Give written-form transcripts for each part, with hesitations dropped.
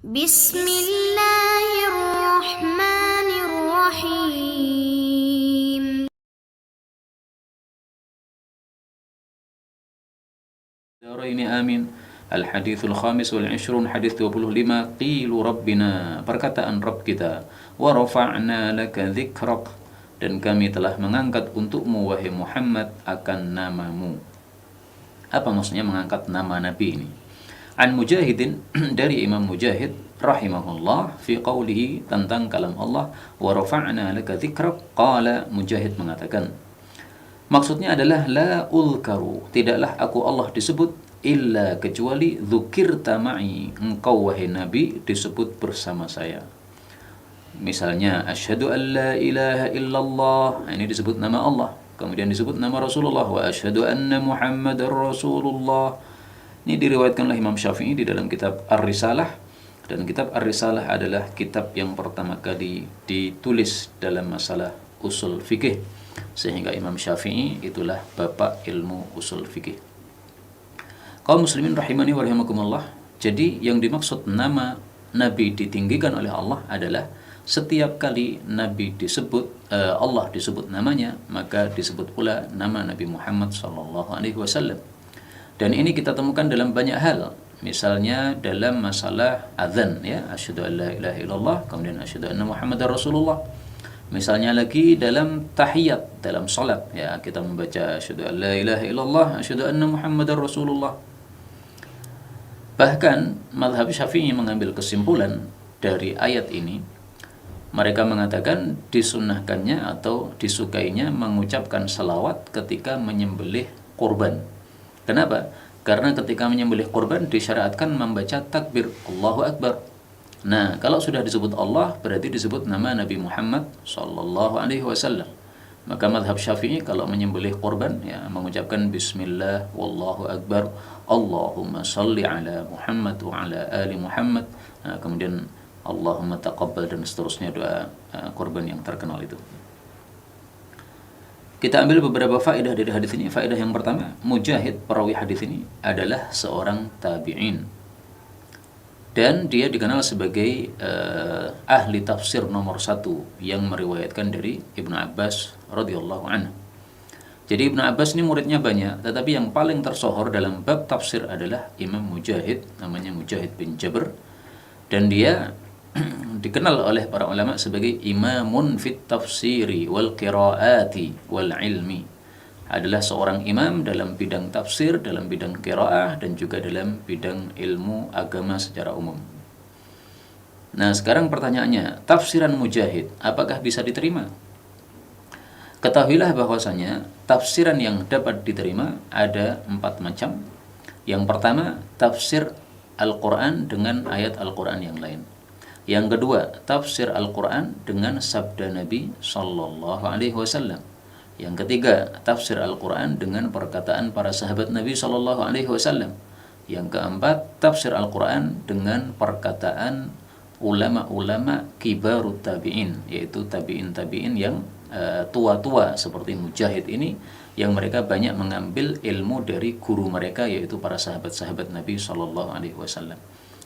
Bismillahirrahmanirrahim. Ini amin. Al-hadithul khamis wal 20, hadis 25. Qilu rabbina, perkataan Rabb kita. Wa rafa'na laka dzikrak, dan kami telah mengangkat untukmu wahai Muhammad akan namamu. Apa maksudnya mengangkat nama Nabi ini? An Mujahidin, dari Imam Mujahid rahimahullah, fi qawlihi, tentang kalam Allah, wa rafa'na laka dzikrak. Qala, Mujahid mengatakan, maksudnya adalah la ulkaru, tidaklah aku Allah disebut illa kecuali dzukirta ma'i, engkau wahai Nabi disebut bersama saya. Misalnya asyhadu an la ilaha illallah, ini disebut nama Allah. Kemudian disebut nama Rasulullah, wa asyhadu anna Muhammadar Rasulullah. Ini diriwayatkan oleh Imam Syafi'i di dalam kitab Ar-Risalah, dan kitab Ar-Risalah adalah kitab yang pertama kali ditulis dalam masalah usul fikih, sehingga Imam Syafi'i itulah bapak ilmu usul fikih. Kaum muslimin rahimani wa rahimakumullah, jadi yang dimaksud nama Nabi ditinggikan oleh Allah adalah setiap kali Nabi disebut, Allah disebut namanya, maka disebut pula nama Nabi Muhammad SAW. Dan ini kita temukan dalam banyak hal. Misalnya dalam masalah azan, ya, asyhadu an la ilaha illallah, kemudian asyhadu anna Muhammadar Rasulullah. Misalnya lagi dalam tahiyat, dalam salat, ya, kita membaca asyhadu an la ilaha illallah, asyhadu anna Muhammadar Rasulullah. Bahkan mazhab Syafi'i mengambil kesimpulan dari ayat ini. Mereka mengatakan disunnahkannya atau disukainya mengucapkan salawat ketika menyembelih kurban. Kenapa? Karena ketika menyembelih kurban disyariatkan membaca takbir Allahu Akbar. Nah, kalau sudah disebut Allah berarti disebut nama Nabi Muhammad sallallahu alaihi wasallam. Maka mazhab Syafi'i kalau menyembelih kurban, ya, mengucapkan bismillah wallahu akbar, Allahumma salli ala Muhammad wa ala ali Muhammad. Nah, kemudian Allahumma taqabbal, dan seterusnya doa kurban yang terkenal itu. Kita ambil beberapa faedah dari hadis ini. Faedah yang pertama, Mujahid, perawi hadis ini, adalah seorang tabi'in. Dan dia dikenal sebagai ahli tafsir nomor 1 yang meriwayatkan dari Ibnu Abbas radhiyallahu anhu. Jadi Ibnu Abbas ini muridnya banyak, tetapi yang paling tersohor dalam bab tafsir adalah Imam Mujahid, namanya Mujahid bin Jabr. Dan dia dikenal oleh para ulama sebagai imamun fit tafsiri wal qiraati wal ilmi. Adalah seorang imam dalam bidang tafsir, dalam bidang qiraah, dan juga dalam bidang ilmu agama secara umum. Nah, sekarang pertanyaannya, tafsiran Mujahid apakah bisa diterima? Ketahuilah bahwasanya tafsiran yang dapat diterima ada 4 macam. Yang pertama, tafsir Al-Quran dengan ayat Al-Quran yang lain. Yang kedua, tafsir Al-Quran dengan sabda Nabi sallallahu alaihi wasallam. Yang ketiga, tafsir Al-Quran dengan perkataan para sahabat Nabi sallallahu alaihi wasallam. Yang keempat, tafsir Al-Quran dengan perkataan ulama-ulama kibarut tabi'in, yaitu tabi'in yang tua-tua seperti Mujahid ini, yang mereka banyak mengambil ilmu dari guru mereka, yaitu para sahabat-sahabat Nabi sallallahu alaihi wasallam.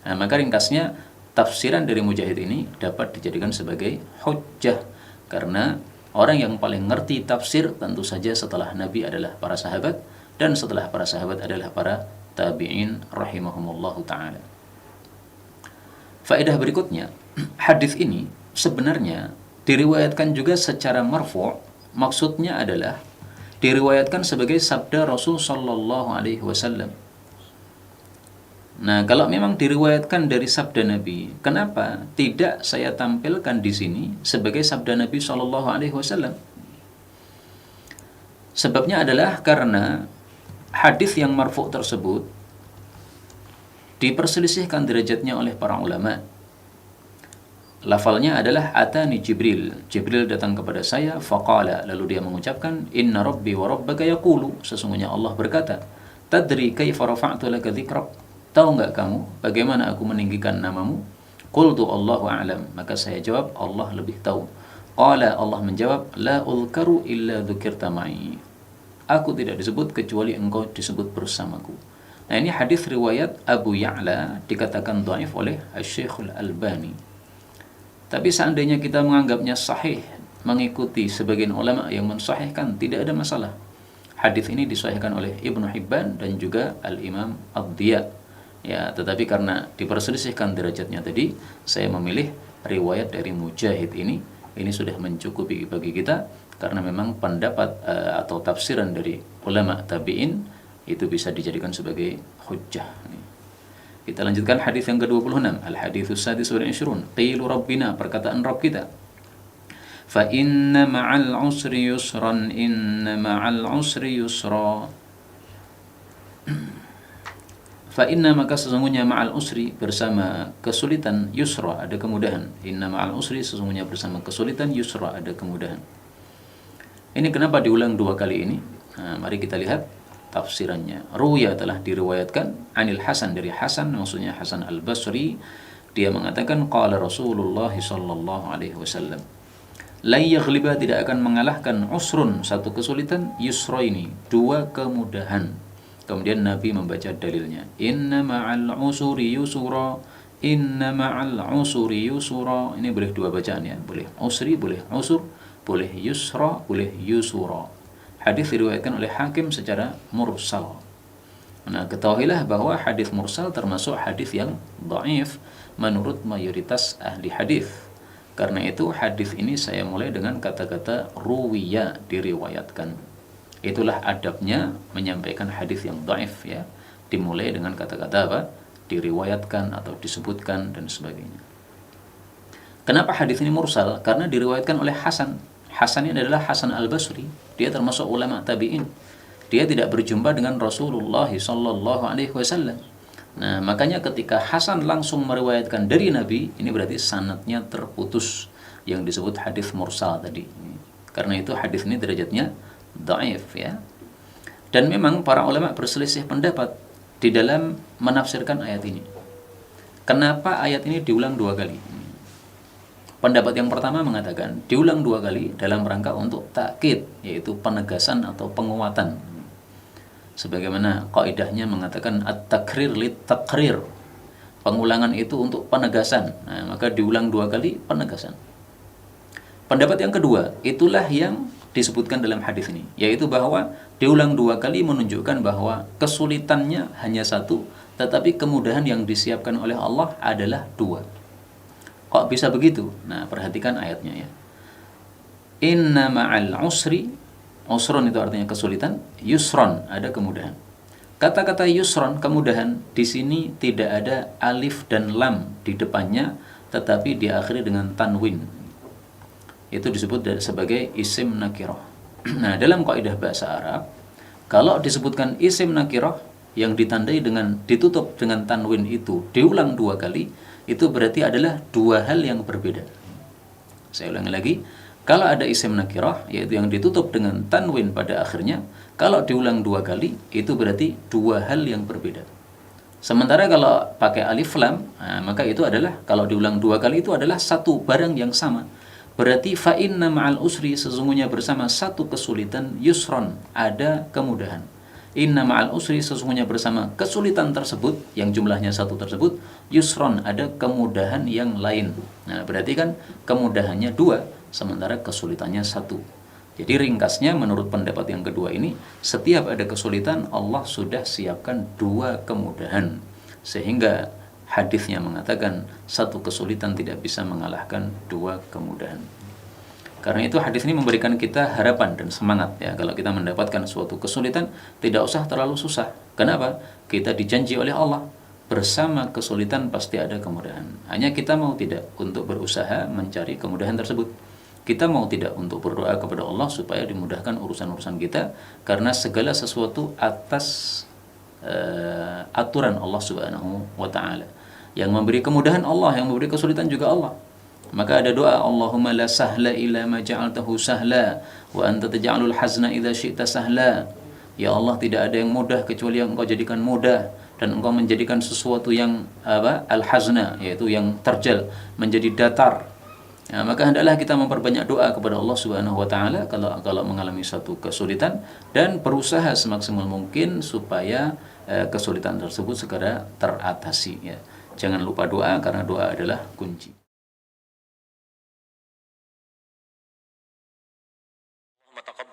Nah, maka ringkasnya, tafsiran dari Mujahid ini dapat dijadikan sebagai hujjah, karena orang yang paling ngerti tafsir tentu saja setelah Nabi adalah para sahabat, dan setelah para sahabat adalah para tabi'in rahimahumullahu ta'ala. Faedah berikutnya, hadis ini sebenarnya diriwayatkan juga secara marfu', maksudnya adalah diriwayatkan sebagai sabda Rasul sallallahu alaihi wasallam. Nah, kalau memang diriwayatkan dari sabda Nabi, kenapa tidak saya tampilkan di sini sebagai sabda Nabi Shallallahu Alaihi Wasallam? Sebabnya adalah karena hadis yang marfu' tersebut diperselisihkan derajatnya oleh para ulama. Lafalnya adalah atani Jibril. Jibril datang kepada saya, faqala, lalu dia mengucapkan, inna rabbi wa rabbaka yaqulu, sesungguhnya Allah berkata, tadri kaifa rafa'tu laka dzikrak. Tahu enggak kamu bagaimana aku meninggikan namamu? Qultu Allahu a'lam, maka saya jawab Allah lebih tahu. Qala, Allah menjawab, la ulkaru illa dzukirta ma'i. Aku tidak disebut kecuali engkau disebut bersamaku. Nah, ini hadis riwayat Abu Ya'la dikatakan dhaif oleh Asy-Syaikh Al-Albani. Tapi seandainya kita menganggapnya sahih, mengikuti sebagian ulama yang mensahihkan, tidak ada masalah. Hadis ini disahihkan oleh Ibnu Hibban dan juga Al-Imam Ad-Diya. Ya, tetapi karena diperselisihkan derajatnya tadi, saya memilih riwayat dari Mujahid ini. Ini sudah mencukupi bagi kita karena memang pendapat atau tafsiran dari ulama tabi'in itu bisa dijadikan sebagai hujjah. Kita lanjutkan hadis yang ke-26, al-haditsus sadis wal 20. Qilu rabbina, perkataan Rabb kita. Fa inna ma'al usri yusran, inna ma'al usri yusra. Fa inna, maka sesungguhnya ma'al usri, bersama kesulitan, yusra, ada kemudahan. Inna ma'al usri, sesungguhnya bersama kesulitan, yusra, ada kemudahan. Ini kenapa diulang dua kali ini? Nah, mari kita lihat tafsirannya. Ruya, telah diriwayatkan anil Hasan, dari Hasan, maksudnya Hasan Al-Basri, dia mengatakan qala Rasulullah sallallahu alaihi wasallam, la yaghliba, tidak akan mengalahkan usrun, satu kesulitan, yusraini, dua kemudahan. Kemudian Nabi membaca dalilnya, inna ma'al usri yusra, inna ma'al usri yusra. Ini boleh dua bacaan ya, boleh usri, boleh usur, boleh yusra, boleh yusura. Hadis diriwayatkan oleh Hakim secara mursal. Nah, ketahuilah bahwa hadis mursal termasuk hadis yang dhaif menurut mayoritas ahli hadis. Karena itu hadis ini saya mulai dengan kata-kata ruwiya, diriwayatkan. Itulah adabnya menyampaikan hadis yang dhaif ya. Dimulai dengan kata-kata apa? Diriwayatkan atau disebutkan dan sebagainya. Kenapa hadis ini mursal? Karena diriwayatkan oleh Hasan. Hasan ini adalah Hasan Al-Basri. Dia termasuk ulama tabi'in. Dia tidak berjumpa dengan Rasulullah sallallahu alaihi wasallam. Nah, makanya ketika Hasan langsung meriwayatkan dari Nabi, ini berarti sanadnya terputus, yang disebut hadis mursal tadi. Karena itu hadis ini derajatnya dhaif ya. Dan memang para ulama berselisih pendapat di dalam menafsirkan ayat ini. Kenapa ayat ini diulang dua kali? Pendapat yang pertama mengatakan diulang dua kali dalam rangka untuk takkid, yaitu penegasan atau penguatan. Sebagaimana kaidahnya mengatakan at-takrir lit-taqrir. Pengulangan itu untuk penegasan. Nah, maka diulang dua kali penegasan. Pendapat yang kedua, itulah yang disebutkan dalam hadis ini, yaitu bahwa diulang dua kali menunjukkan bahwa kesulitannya hanya satu, tetapi kemudahan yang disiapkan oleh Allah adalah dua. Kok bisa begitu? Nah, perhatikan ayatnya ya. Inna ma'al usri, usron itu artinya kesulitan, yusron, ada kemudahan. Kata-kata yusron, kemudahan, di sini tidak ada alif dan lam di depannya, tetapi diakhiri dengan tanwin. Itu disebut sebagai isim nakirah. Nah, dalam kaidah bahasa Arab, kalau disebutkan isim nakirah yang ditandai dengan ditutup dengan tanwin itu diulang dua kali, itu berarti adalah dua hal yang berbeda. Saya ulangi lagi, kalau ada isim nakirah, yaitu yang ditutup dengan tanwin pada akhirnya, kalau diulang dua kali, itu berarti dua hal yang berbeda. Sementara kalau pakai alif lam, maka itu adalah, kalau diulang dua kali itu adalah satu barang yang sama. Berarti fa inna ma'al usri, sesungguhnya bersama satu kesulitan, yusron, ada kemudahan. Inna ma'al usri, sesungguhnya bersama kesulitan tersebut, yang jumlahnya satu tersebut, yusron, ada kemudahan yang lain. Nah, berarti kan kemudahannya dua, sementara kesulitannya satu. Jadi ringkasnya menurut pendapat yang kedua ini, setiap ada kesulitan, Allah sudah siapkan dua kemudahan. Sehingga hadisnya mengatakan satu kesulitan tidak bisa mengalahkan dua kemudahan. Karena itu hadis ini memberikan kita harapan dan semangat ya, kalau kita mendapatkan suatu kesulitan tidak usah terlalu susah. Kenapa? Kita dijanji oleh Allah bersama kesulitan pasti ada kemudahan. Hanya kita mau tidak untuk berusaha mencari kemudahan tersebut. Kita mau tidak untuk berdoa kepada Allah supaya dimudahkan urusan-urusan kita, karena segala sesuatu atas aturan Allah Subhanahu wa taala. Yang memberi kemudahan Allah, yang memberi kesulitan juga Allah. Maka ada doa, Allahumma la sahla illa ma ja'altahu sahla wa anta taj'alul hazna idza syi'ta sahla. Ya Allah, tidak ada yang mudah kecuali yang Engkau jadikan mudah, dan Engkau menjadikan sesuatu yang al-hazna, yaitu yang terjal, menjadi datar. Ya, maka hendaklah kita memperbanyak doa kepada Allah Subhanahu wa taala kalau mengalami suatu kesulitan, dan berusaha semaksimal mungkin supaya kesulitan tersebut segera teratasi ya. Jangan lupa doa karena doa adalah kunci.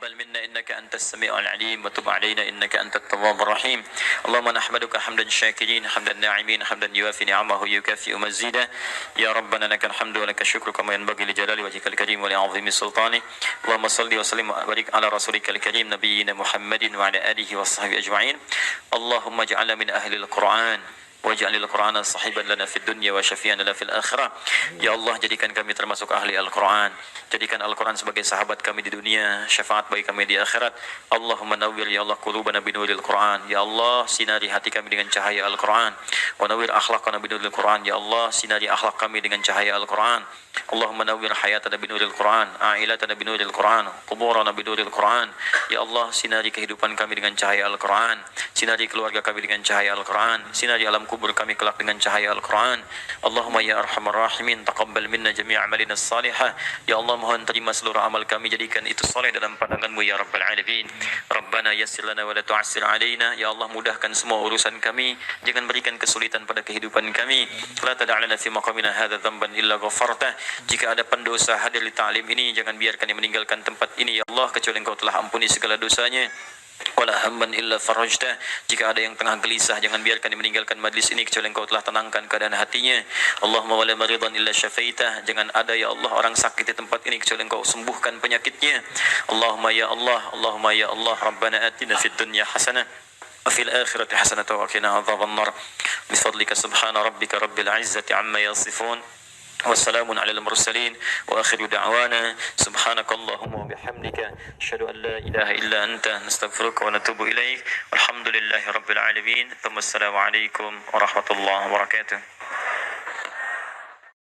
تقبل منا إنك أنت السميع العليم وتب علينا إنك أنت التواب الرحيم اللهم نحمدك حمدا شاكرين حمدا ناعمين حمدا يوافي نعمه يكافئ مزيدا يا ربنا لك الحمد ولك الشكر كما ينبغي لجلال وجهك الكريم ولعظيم سلطانه اللهم صل وسلم وبارك على رسولك الكريم نبينا محمد وعلى آله وصحبه أجمعين اللهم اجعلنا من أهل القرآن waj'alil Qur'ana sahiban lana fid dunya wa syafi'an lana fil akhirah. Ya Allah, jadikan kami termasuk ahli Al-Qur'an. Jadikan Al-Qur'an sebagai sahabat kami di dunia, syafaat bagi kami di akhirat. Allahumma nawwir ya Allah qulubana binuril Qur'an. Ya Allah, sinari hati kami dengan cahaya Al-Qur'an. Wa nawwir akhlaqana binuril Qur'an. Ya Allah, sinari akhlak kami dengan cahaya Al-Qur'an. Allahumma nawwir hayatana binuril Qur'an, a'ilatana binuril Qur'an, quburana binuril Qur'an. Ya Allah, sinari kehidupan kami dengan cahaya Al-Qur'an. Sinari keluarga kami dengan cahaya Al-Qur'an. Sinari alam kubur kami kelak dengan cahaya Al-Quran. Allahumma ya arhamar rahimin taqabbal minna jami' amalina salihah. Ya Allah, mohon terima seluruh amal kami, jadikan itu saleh dalam pandangan-Mu ya rabbal alamin. Rabbana yassir lana wa la tu'assir alaina. Ya Allah, mudahkan semua urusan kami, jangan berikan kesulitan pada kehidupan kami. La tad'alana fi maqamina hadza dhanban illa ghafartah. Jika ada pendosa hadir di ta'lim ini, jangan biarkan dia meninggalkan tempat ini ya Allah kecuali Engkau telah ampuni segala dosanya. Wala hamman illa farajtah. Jika ada yang tengah gelisah, jangan biarkan dia meninggalkan majlis ini kecuali Engkau telah tenangkan keadaan hatinya. Allahumma wala maridan illa syafaitah. Jangan ada ya Allah orang sakit di tempat ini kecuali Engkau sembuhkan penyakitnya. Allahumma ya Allah, Allahumma ya Allah, Rabbana atina fid dunya hasanah wa fil akhirati hasanah wa qina adzabannar. Bifadlika subhana rabbika rabbil izzati amma yasifun. والسلام على المرسلين وآخر دعوانا سبحانك اللهم وبحمدك أشهد أن لا إله إلا أنت نستغفرك ونتوب إليك والحمد لله رب العالمين ثم السلام عليكم ورحمة الله وبركاته.